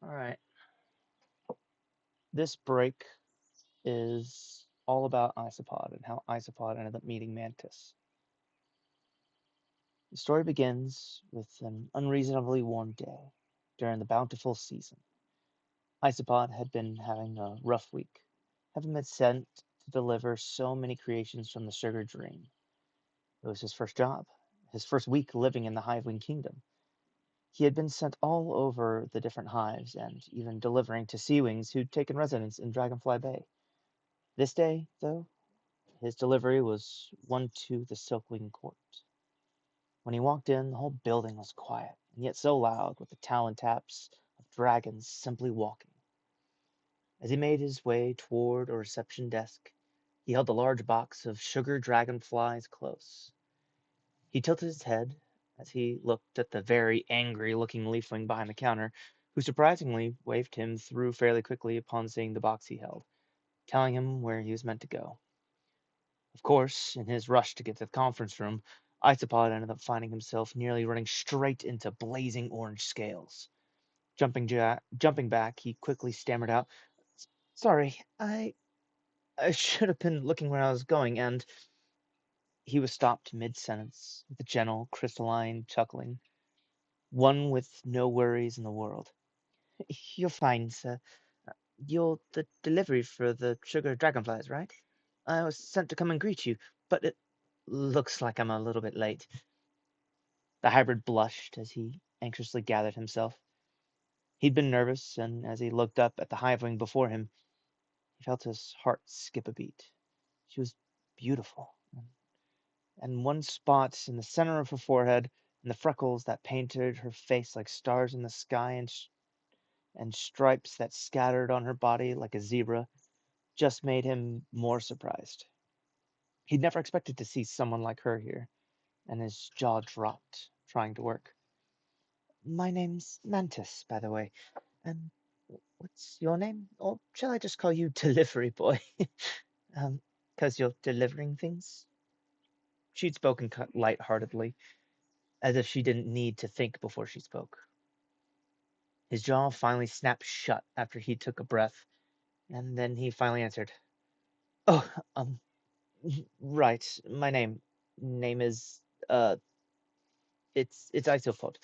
All right. This break is all about Isopod and how Isopod ended up meeting Mantis. The story begins with an unreasonably warm day during the bountiful season. Isopod had been having a rough week, having been sent to deliver so many creations from the Sugar Dream. It was his first job, his first week living in the Hivewing Kingdom. He had been sent all over the different hives and even delivering to Sea Wings who'd taken residence in Dragonfly Bay. This day, though, his delivery was one to the Silkwing Court. When he walked in, the whole building was quiet, and yet so loud with the talon taps of dragons simply walking. As he made his way toward a reception desk, he held a large box of sugar dragonflies close. He tilted his head as he looked at the very angry looking leafwing behind the counter, who surprisingly waved him through fairly quickly upon seeing the box he held, telling him where he was meant to go. Of course, in his rush to get to the conference room, Isopod ended up finding himself nearly running straight into blazing orange scales. Jumping back, he quickly stammered out, Sorry, I should have been looking where I was going, and he was stopped mid-sentence with a gentle, crystalline chuckling, one with no worries in the world. You're fine, sir. You're the delivery for the sugar dragonflies, right? I was sent to come and greet you, but it looks like I'm a little bit late. The hybrid blushed as he anxiously gathered himself. He'd been nervous, and as he looked up at the hivewing before him, he felt his heart skip a beat. She was beautiful, and one spot in the center of her forehead, and the freckles that painted her face like stars in the sky, and stripes that scattered on her body like a zebra, just made him more surprised. He'd never expected to see someone like her here, and his jaw dropped, trying to work. My name's Mantis, by the way. And what's your name? Or shall I just call you Delivery Boy? um, 'Cause you're delivering things? She'd spoken light-heartedly, as if she didn't need to think before she spoke. His jaw finally snapped shut after he took a breath, and then he finally answered, Oh, right, my name is, uh, it's Isopod.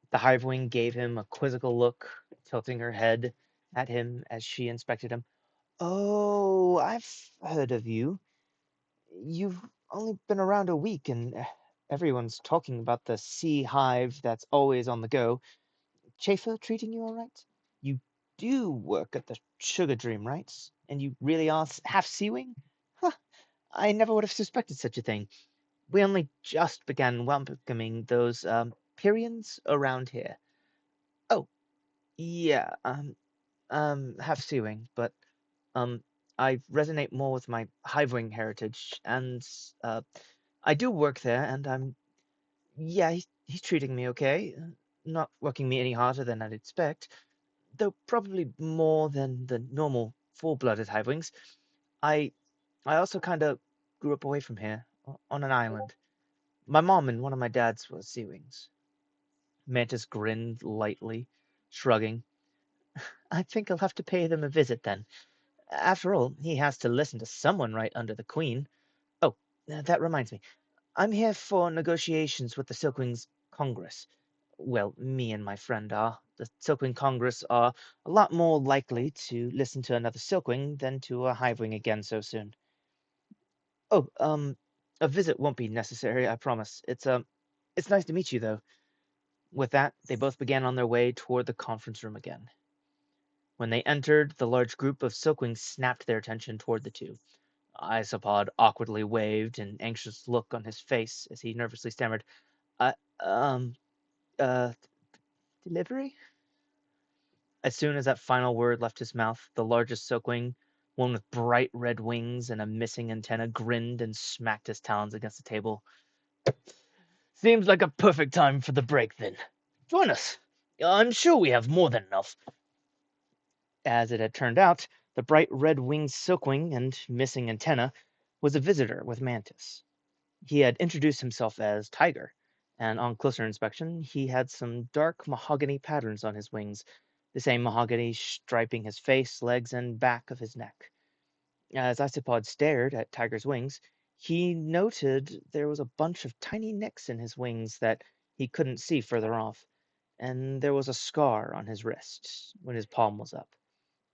The Hivewing gave him a quizzical look, tilting her head at him as she inspected him. Oh, I've heard of you. You've only been around a week, and everyone's talking about the sea hive that's always on the go. Chafer treating you all right? You do work at the Sugar Dream, right? And you really are half Seawing? Huh, I never would have suspected such a thing. We only just began welcoming those Pyrians around here. Oh, yeah, half Seawing, but um, I resonate more with my Hivewing heritage, and uh, I do work there, and yeah, he's treating me okay. Not working me any harder than I'd expect, though probably more than the normal full-blooded Hivewings. I I also kind of grew up away from here, on an island. My mom and one of my dads were Sea Wings. Mantis grinned lightly, shrugging. I think I'll have to pay them a visit then. After all, he has to listen to someone right under the Queen. Oh, that reminds me. I'm here for negotiations with the Silkwings Congress. Well, me and my friend are. The Silkwing Congress are a lot more likely to listen to another Silkwing than to a Hivewing again so soon. Oh, a visit won't be necessary, I promise. It's nice to meet you, though. With that, they both began on their way toward the conference room again. When they entered, the large group of Silkwings snapped their attention toward the two. Isopod awkwardly waved, an anxious look on his face as he nervously stammered, "I, um, uh, delivery?" As soon as that final word left his mouth, the largest Silkwing, one with bright red wings and a missing antenna, grinned and smacked his talons against the table. Seems like a perfect time for the break, then. Join us. I'm sure we have more than enough. As it had turned out, the bright red-winged Silkwing and missing antenna was a visitor with Mantis. He had introduced himself as Tiger, and on closer inspection, he had some dark mahogany patterns on his wings, the same mahogany striping his face, legs, and back of his neck. As Isopod stared at Tiger's wings, he noted there was a bunch of tiny nicks in his wings that he couldn't see further off, and there was a scar on his wrist when his palm was up.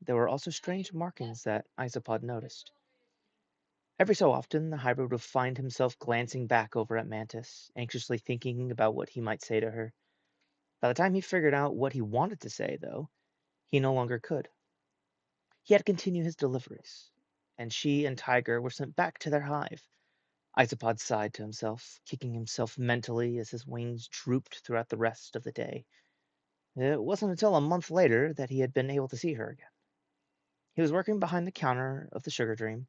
There were also strange markings that Isopod noticed. Every so often, the hybrid would find himself glancing back over at Mantis, anxiously thinking about what he might say to her. By the time he figured out what he wanted to say, though, he no longer could. He had to continue his deliveries, and she and Tiger were sent back to their hive. Isopod sighed to himself, kicking himself mentally as his wings drooped throughout the rest of the day. It wasn't until a month later that he had been able to see her again. He was working behind the counter of the Sugar Dream,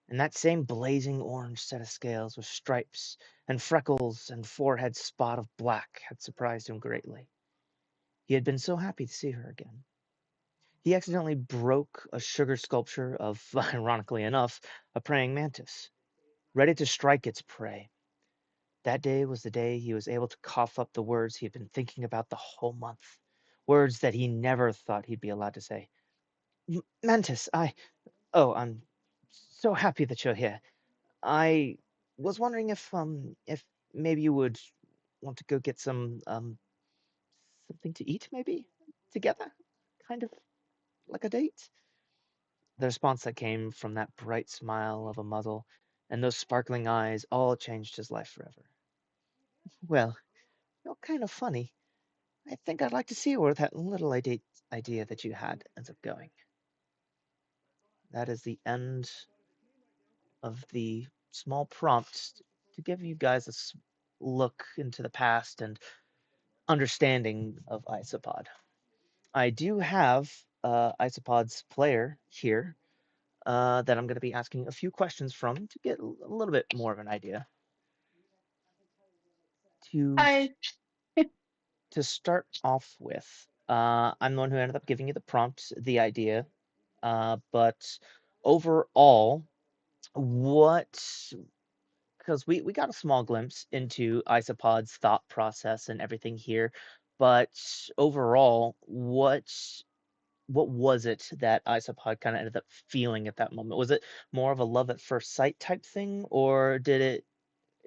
and that same blazing orange set of scales with stripes and freckles and forehead spot of black had surprised him greatly. He had been so happy to see her again. He accidentally broke a sugar sculpture of, ironically enough, a praying mantis, ready to strike its prey. That day was the day he was able to cough up the words he had been thinking about the whole month. Words that he never thought he'd be allowed to say. Mantis, I'm so happy that you're here. I was wondering if maybe you would want to go get something to eat, maybe together, kind of like a date. The response that came from that bright smile of a muzzle and those sparkling eyes all changed his life forever. Well, you're kind of funny. I think I'd like to see where that little idea that you had ends up going. That is the end of the small prompt to give you guys a look into the past and understanding of Isopod. I do have Isopod's player here that I'm going to be asking a few questions from to get a little bit more of an idea. To I to start off with, I'm the one who ended up giving you the prompt, the idea, but overall, what because we got a small glimpse into Isopod's thought process and everything here, but overall, what was it that Isopod kind of ended up feeling at that moment? Was it more of a love at first sight type thing, or did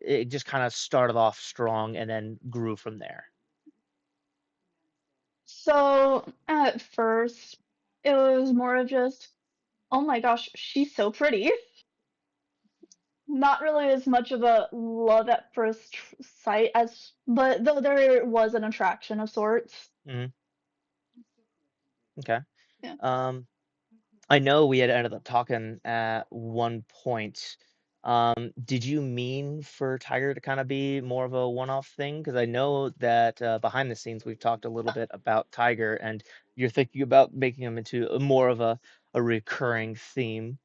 it just kind of started off strong and then grew from there? so at first it was more of just, oh my gosh, she's so pretty. Not really as much of a love at first sight as, but though there was an attraction of sorts. Hmm. Okay. Yeah. Um, I know we had ended up talking at one point. Did you mean for Tiger to kind of be more of a one-off thing? Because I know that behind the scenes we've talked a little bit about Tiger, and you're thinking about making him into more of a recurring theme.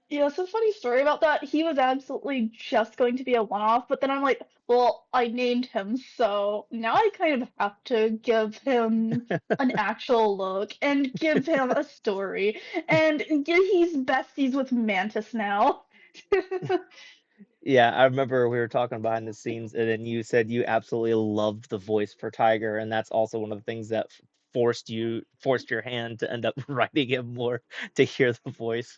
Yeah, it's a funny story about that. He was absolutely just going to be a one-off, but then I'm like, well, I named him, so now I kind of have to give him an actual look and give him a story. And he's besties with Mantis now. Yeah, I remember we were talking behind the scenes, and then you said you absolutely loved the voice for Tiger, and that's also one of the things that forced your hand to end up writing him more to hear the voice.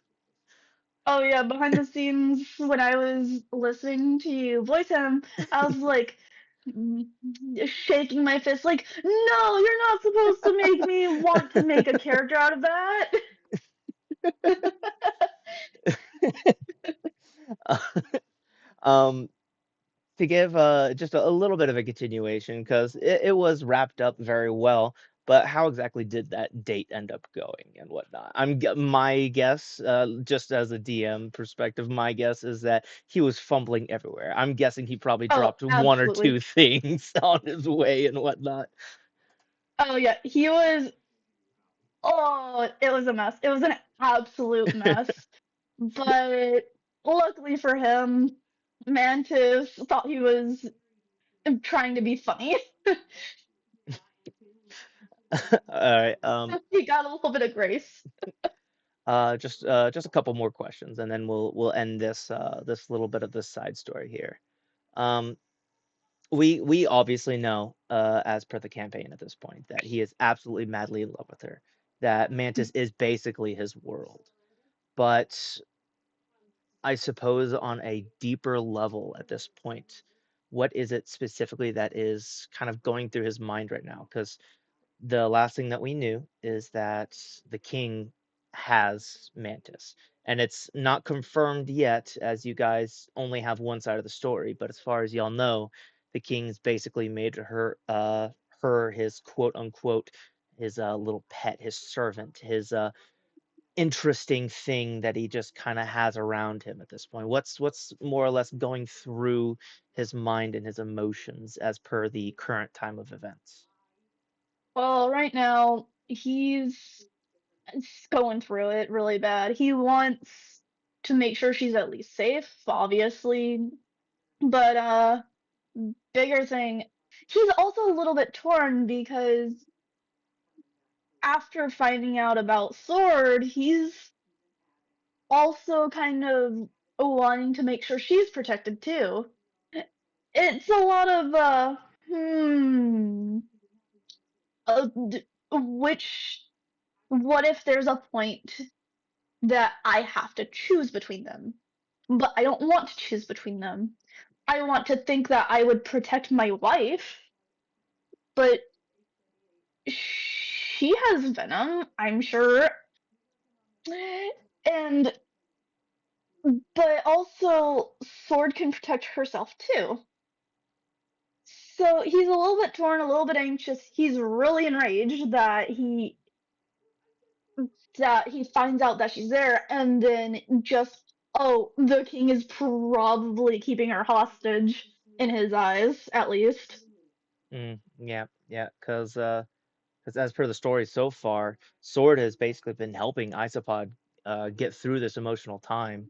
Oh yeah, behind the scenes when I was listening to you voice him, I was like shaking my fist like, "No, you're not supposed to make me want to make a character out of that." Um, to give just a little bit of a continuation, because it was wrapped up very well, but how exactly did that date end up going and whatnot? My guess, just as a DM perspective, my guess is that he was fumbling everywhere. I'm guessing he probably Oh, dropped one or absolutely. two things on his way and whatnot. Oh yeah, he was it was a mess. It was an absolute mess. But luckily for him, Mantis thought he was trying to be funny. All right. He got a little bit of grace. Just a couple more questions, and then we'll end this this little bit of this side story here. Um, we obviously know, as per the campaign at this point, that he is absolutely madly in love with her. That Mantis is basically his world. But I suppose on a deeper level at this point, what is it specifically that is kind of going through his mind right now? Because the last thing that we knew is that the king has Mantis. And it's not confirmed yet, as you guys only have one side of the story. But as far as y'all know, the king's basically made her his quote unquote his little pet, his servant, his interesting thing that he just kind of has around him at this point. What's more or less going through his mind and his emotions as per the current time of events? Well, right now he's going through it really bad. He wants to make sure she's at least safe, obviously, but bigger thing, he's also a little bit torn because after finding out about Sword, he's also kind of wanting to make sure she's protected too. It's a lot of which what if there's a point that I have to choose between them? But I don't want to choose between them. I want to think that I would protect my wife, but she has venom, I'm sure. And but also Sword can protect herself too. So he's a little bit torn, a little bit anxious. He's really enraged that he finds out that she's there, and then just oh, the king is probably keeping her hostage in his eyes, at least. Yeah, yeah, because as per the story so far, Sword has basically been helping Isopod get through this emotional time.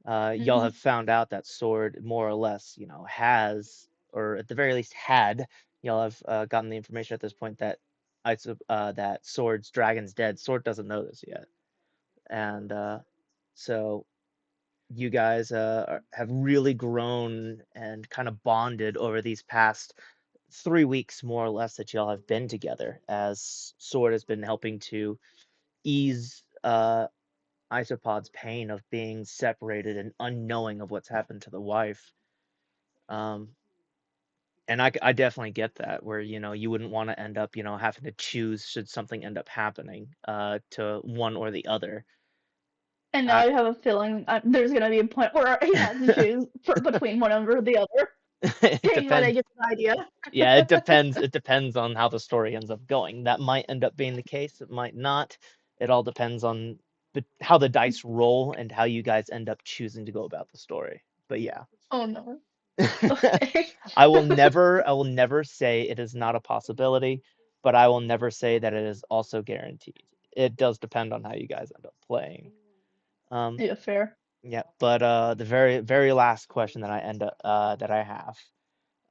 Y'all Hmm. have found out that Sword more or less, has, or at the very least had, y'all have gotten the information at this point that that Sword's dragon's dead. Sword doesn't know this yet, and so you guys have really grown and kind of bonded over these past 3 weeks, more or less, that y'all have been together, as Sword has been helping to ease Isopod's pain of being separated and unknowing of what's happened to the wife. Um, and I definitely get that, where you wouldn't want to end up having to choose should something end up happening to one or the other. And now I, I have a feeling there's gonna be a point where he has to choose between one over the other. it Dang, might I depends. get the idea? Yeah, it depends. It depends on how the story ends up going. That might end up being the case. It might not. It all depends on how the dice roll and how you guys end up choosing to go about the story. But yeah, Oh no. Okay. I will never say it is not a possibility, but I will never say that it is also guaranteed. It does depend on how you guys end up playing. Um, Yeah, fair. yeah, but the very very last question that I have,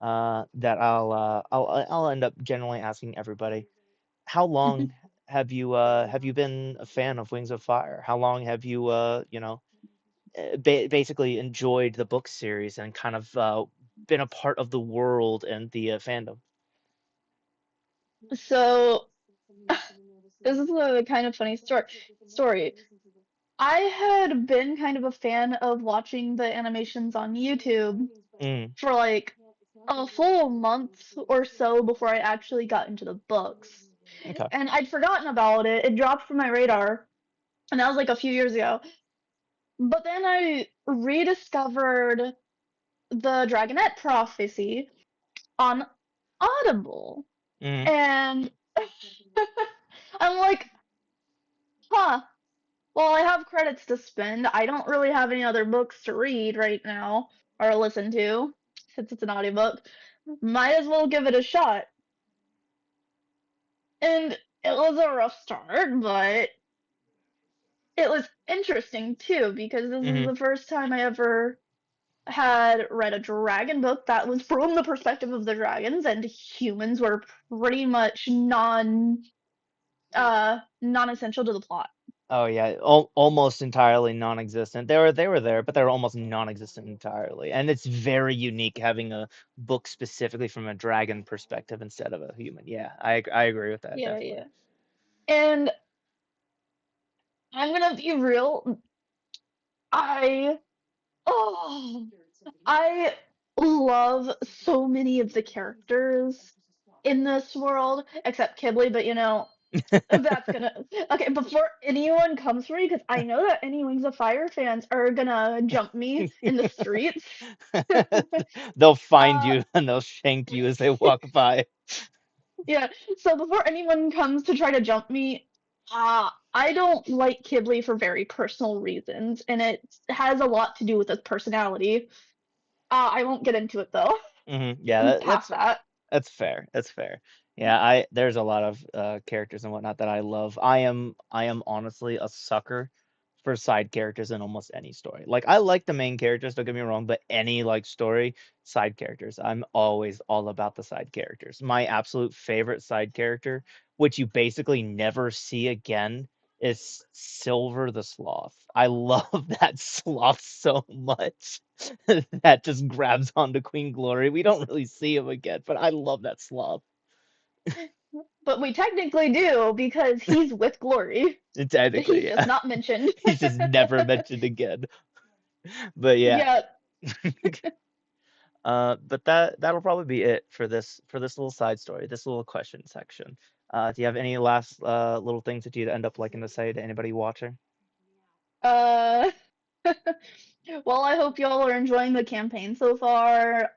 that I'll end up generally asking everybody. How long have you been a fan of Wings of Fire? How long have you basically enjoyed the book series and kind of been a part of the world and the fandom? So this is a kind of funny story. I had been kind of a fan of watching the animations on YouTube Mm, for like a full month or so before I actually got into the books. okay. And I'd forgotten about it. It dropped from my radar, and that was like a few years ago. But then I rediscovered the Dragonette Prophecy on Audible. Mm, And I'm like, huh, well, I have credits to spend. I don't really have any other books to read right now or listen to since it's an audiobook. Might as well give it a shot. And it was a rough start, but it was interesting too because this is mm, the first time I ever had read a dragon book that was from the perspective of the dragons, and humans were pretty much non essential to the plot. Oh yeah, almost entirely non-existent. They were there, but they were almost non-existent entirely. And it's very unique having a book specifically from a dragon perspective instead of a human. Yeah, I agree with that Yeah, definitely. yeah. And I'm gonna be real. I oh, I love so many of the characters in this world, except Kibble, but that's gonna okay, before anyone comes for me, because I know that any Wings of Fire fans are gonna jump me in the streets. They'll find uh you and they'll shank you as they walk by. yeah, so before anyone comes to try to jump me, I don't like Kibble for very personal reasons, and it has a lot to do with his personality. I won't get into it though. Yeah, Past that. that's fair. That's fair. Yeah, I there's a lot of characters and whatnot that I love. I am honestly a sucker for side characters in almost any story. Like I like the main characters, don't get me wrong, but any like story, side characters. I'm always all about the side characters. My absolute favorite side character, which you basically never see again, is Silver the Sloth. I love that sloth so much. That just grabs onto Queen Glory. We don't really see him again, but I love that sloth. But we technically do because he's with Glory. Technically, He's just yeah. not mentioned. He's just never mentioned again. But yeah. Yeah. But that'll probably be it for this little side story, this little question section. Do you have any last little things that you'd end up liking to say to anybody watching? Uh, well, I hope y'all are enjoying the campaign so far.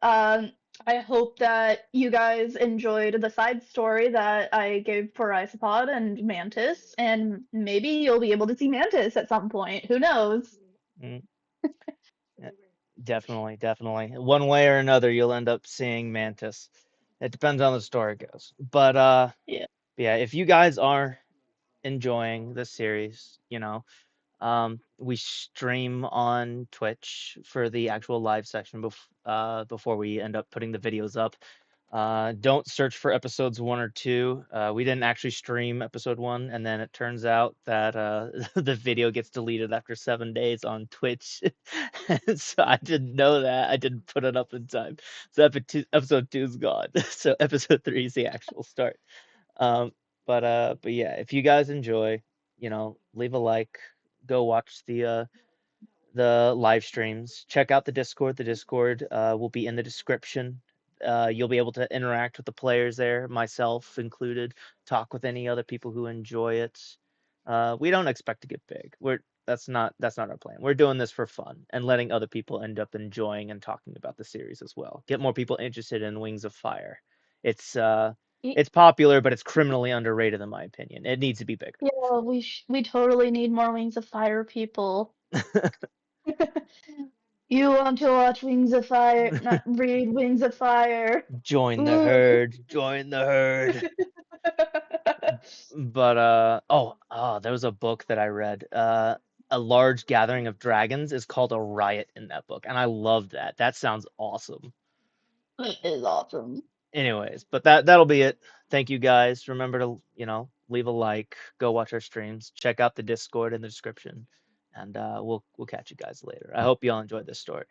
I hope that you guys enjoyed the side story that I gave for Isopod and Mantis, and maybe you'll be able to see Mantis at some point. Who knows? Mm, yeah, definitely, definitely. One way or another, you'll end up seeing Mantis. It depends on the story goes. But Yeah. yeah, if you guys are enjoying this series, we stream on Twitch for the actual live section before we end up putting the videos up. Don't search for episodes 1 or 2. We didn't actually stream episode 1, and then it turns out that the video gets deleted after 7 days on Twitch. So I didn't know that. I didn't put it up in time. So episode 2 is gone. So episode 3 is the actual start. Um, but yeah, if you guys enjoy, leave a like, go watch the live streams. Check out the Discord. The Discord will be in the description. You'll be able to interact with the players there, myself included, talk with any other people who enjoy it. We don't expect to get big. That's not our plan. We're doing this for fun and letting other people end up enjoying and talking about the series as well. Get more people interested in Wings of Fire. It's uh Y- it's popular, but it's criminally underrated in my opinion. It needs to be bigger. Yeah, we totally need more Wings of Fire people. You want to watch Wings of Fire, not read Wings of Fire. Join the Ooh. herd. Join the herd. But there was a book that I read. A large gathering of dragons is called a riot in that book, and I love that. That sounds awesome. It is awesome. Anyways, but that'll be it. Thank you guys. Remember to, leave a like, go watch our streams, check out the Discord in the description, and we'll catch you guys later. I hope you all enjoyed this story.